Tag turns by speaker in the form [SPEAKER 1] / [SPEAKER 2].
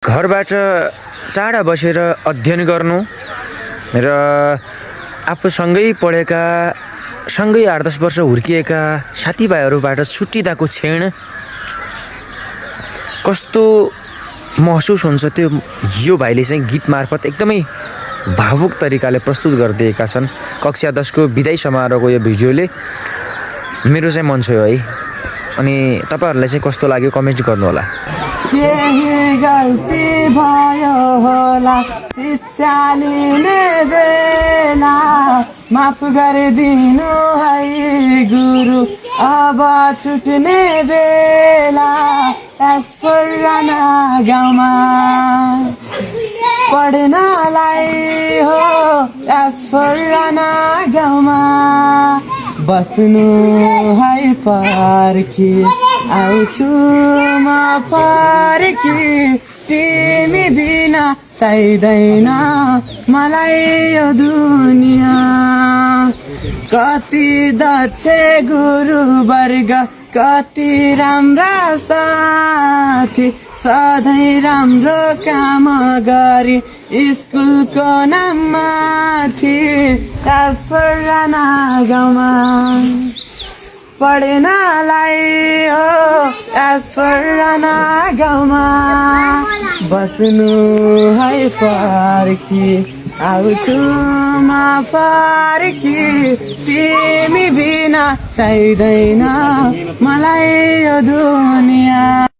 [SPEAKER 1] घरबाट टाढा बसेर अध्ययन गर्नु र आफूसँगै पढेका सँगै 8-10 वर्ष हुर्किएका साथीभाइहरूबाट छुट्टिँदाको क्षण कस्तो महसुस हुन्छ त्यो यो भाइले चाहिँ गीत मार्फत एकदमै भावुक तरिकाले प्रस्तुत गरिदिएका छन्। कक्षा 10 को विदाई समारोहको यो भिडियोले मेरो चाहिँ मन छोयो है। अनि तपाईहरुलाई चाहिँ कस्तो लाग्यो कमेन्ट गर्नु होला।
[SPEAKER 2] केही गल्ती भयो होला शिक्षा लिने बेला माफ गरिदिनु है गुरु अब छुट्ने बेला एस्पराना गाउँमा पढ्नलाई हो एस्पराना गाउँमा बस्नु है फर्की आउँछु म फर्की तिमी बिना चाहिँदैन मलाई यो दुनिया कति दक्ष गुरु वर्ग कति राम्रा साथी सधैँ राम्रो काम गरी स्कुलको नाममाथि एस्पराना गाउँमा पढ्नलाई हो एस्पराना गाउँमा बस्नु है फर्की आउँछु म फर्की तिमी बिना चाहिँदैन मलाई यो दुनिया।